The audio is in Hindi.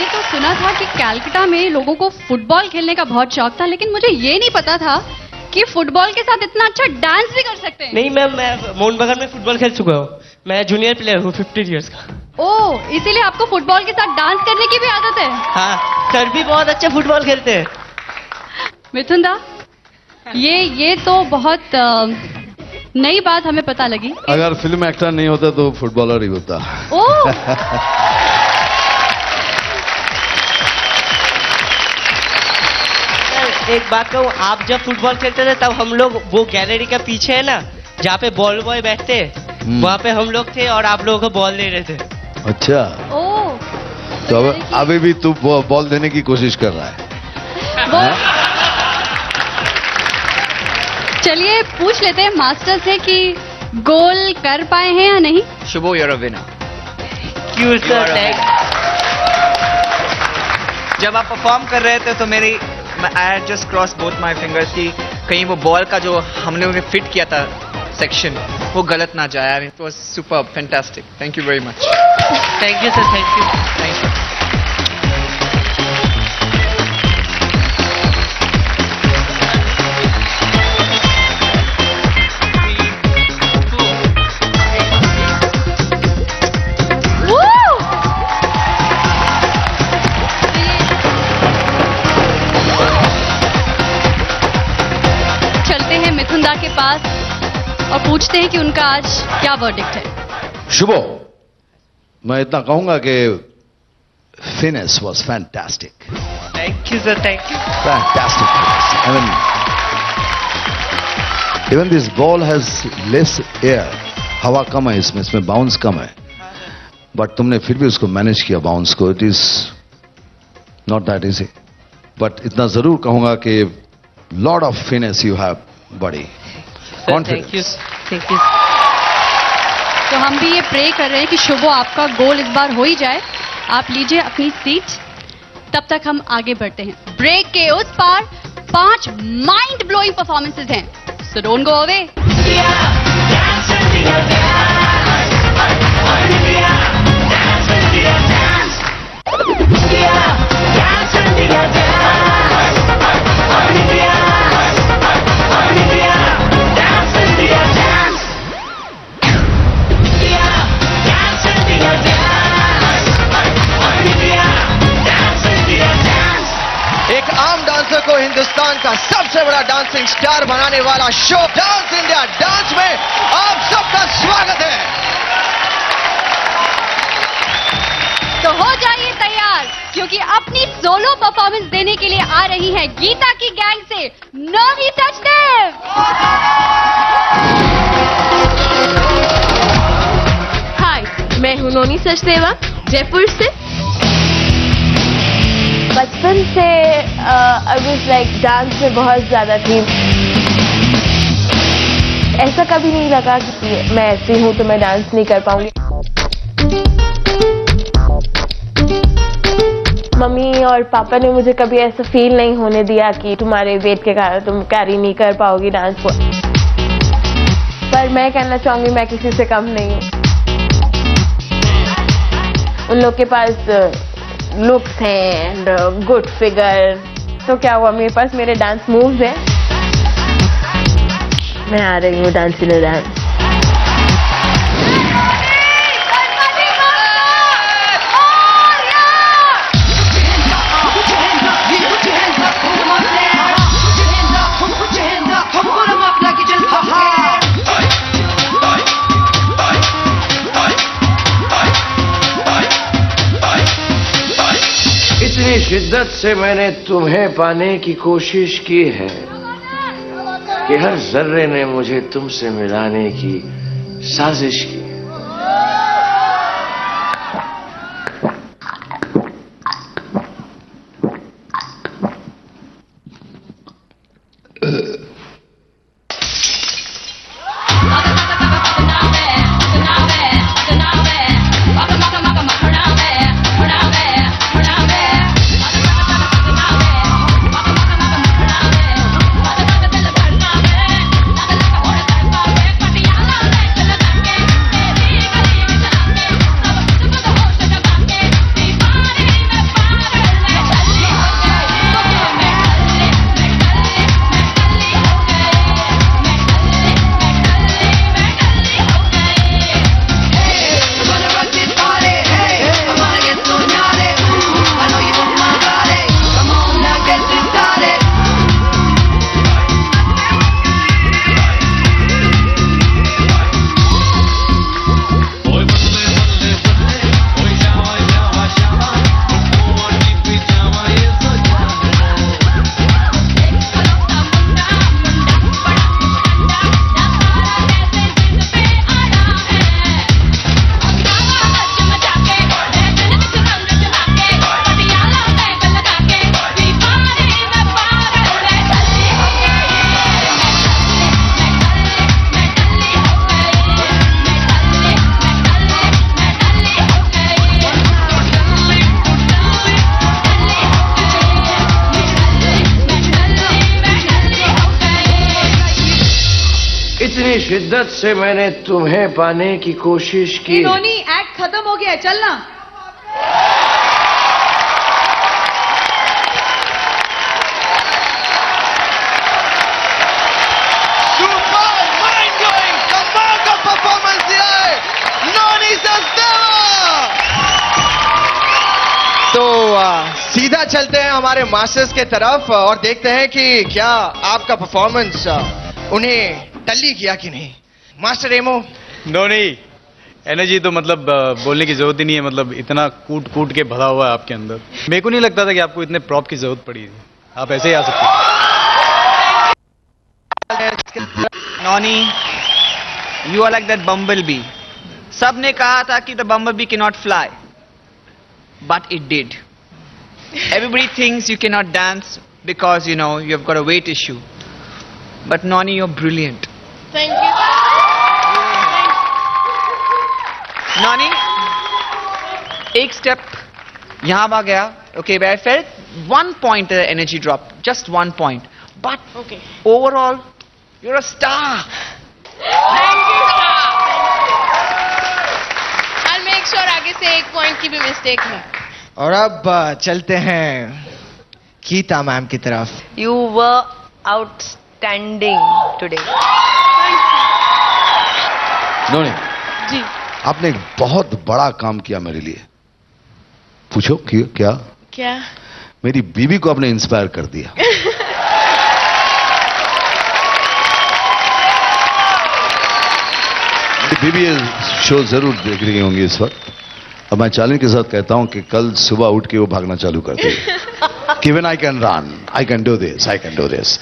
तो सुना था कि कलकत्ता में लोगों को फुटबॉल खेलने का बहुत शौक था, लेकिन मुझे ये नहीं पता था कि फुटबॉल के साथ इतना अच्छा डांस भी कर सकते हैं। नहीं मैम, मैं मोहन बगान में फुटबॉल खेल चुका हूँ। मैं जूनियर प्लेयर हूँ 50 इयर्स का। ओह, इसीलिए आपको फुटबॉल के साथ डांस करने की भी आदत है? हाँ, सर भी बहुत अच्छा फुटबॉल खेलते हैं। मिथुन दा, ये तो बहुत नई बात हमें पता लगी। अगर फिल्म एक्टर नहीं होता तो फुटबॉलर ही होता। ओह, एक बात कहूँ, आप जब फुटबॉल खेलते थे तब हम लोग वो गैलरी के पीछे है ना, जहाँ पे बॉल बॉय बैठते हैं, वहाँ पे हम लोग थे और आप लोगों को बॉल दे रहे थे। अच्छा, ओह, तो अभी भी तू बॉल देने की कोशिश कर रहा है? वो चलिए पूछ लेते हैं मास्टर से कि गोल कर पाए हैं या नहीं। शुभो, you're a winner. क्यों सर? जब आप परफॉर्म कर रहे थे तो मेरी I just cross both my fingers कि कहीं वो बॉल का जो हमने फिट किया था सेक्शन वो गलत ना जाए। It was super fantastic. Thank you very much. Thank you sir, thank you. Thank you. Mithun da के पास और पूछते हैं कि उनका आज क्या वर्डिक्ट है। शुभो, मैं इतना कहूंगा कि finish was fantastic. Thank you sir, thank you. Fantastic. Even this ball has less air, हवा कम है इसमें बाउंस कम है, बट तुमने फिर भी उसको मैनेज किया बाउंस को। It is not that easy, but इतना जरूर कहूंगा कि lot of finish you have बड़ी। Thank you, thank you. तो हम भी ये प्रे कर रहे हैं कि शुभो आपका गोल इस बार हो ही जाए। आप लीजिए अपनी सीट, तब तक हम आगे बढ़ते हैं। ब्रेक के उस पार 5 माइंड ब्लोइंग परफॉर्मेंसेज हैं, सो डोंट गो अवे। एक आम डांसर को हिंदुस्तान का सबसे बड़ा डांसिंग स्टार बनाने वाला शो डांस इंडिया डांस में आप सबका स्वागत है। तो हो जाइए तैयार, क्योंकि अपनी सोलो परफॉर्मेंस देने के लिए आ रही है गीता की गैंग से नोनी सचदेव। हाय, मैं हूँ नोनी सचदेवा, जयपुर से। बचपन से आई वाज लाइक डांस में बहुत ज़्यादा थी। ऐसा कभी नहीं लगा कि मैं ऐसी हूँ तो मैं डांस नहीं कर पाऊंगी। मम्मी और पापा ने मुझे कभी ऐसा फील नहीं होने दिया कि तुम्हारे वेट के कारण तुम कैरी नहीं कर पाओगी डांस को। पर मैं कहना चाहूंगी मैं किसी से कम नहीं हूँ। उन लोग के पास लुक्स हैं एंड गुड फिगर, तो क्या हुआ, मेरे पास मेरे डांस मूव्स हैं। मैं आ रही हूँ डांस इन डांस। इतनी शिद्दत से मैंने तुम्हें पाने की कोशिश की है कि हर जर्रे ने मुझे तुमसे मिलाने की साजिश की। पूरी शिद्दत से मैंने तुम्हें पाने की कोशिश की। नोनी एक्ट खत्म हो गया है, चलना। सुपर माइंड ब्लोइंग कमाल का परफॉर्मेंस दिया है नॉनी सचदेवा। तो सीधा चलते हैं हमारे मास्टर्स के तरफ और देखते हैं कि क्या आपका परफॉर्मेंस उन्हें टल्ली किया कि नहीं। मास्टर रेमो, नोनी एनर्जी तो मतलब बोलने की जरूरत ही नहीं है, मतलब इतना कूट कूट के भरा हुआ है आपके अंदर। मेरे को नहीं लगता था कि आपको इतने प्रॉप की जरूरत पड़ी थी, आप ऐसे ही आ सकते थे। Noni, you are like that bumblebee. सब ने कहा था कि the bumblebee cannot fly, but it did. Everybody thinks you cannot dance because you know you have got a weight issue. But Noni, you're brilliant. Thank you. Noni, एक step यहाँ आ गया. Okay, but I felt 1 point energy drop, just 1 point. But Okay. overall, you're a star. Thank you, sir. I'll make sure आगे से 1 point की भी mistake नहीं। और अब चलते हैं गीता मैम की तरफ। You were outstanding today. नोनी, जी। आपने एक बहुत बड़ा काम किया मेरे लिए। पूछो क्या? क्या? मेरी बीवी को आपने इंस्पायर कर दिया। मेरी बीवी ये शो जरूर देख रही होंगी इस वक्त। अब मैं चैलेंज के साथ कहता हूं कि कल सुबह उठ के वो भागना चालू कर देगी। कि when I can run, I can do this, I can do this.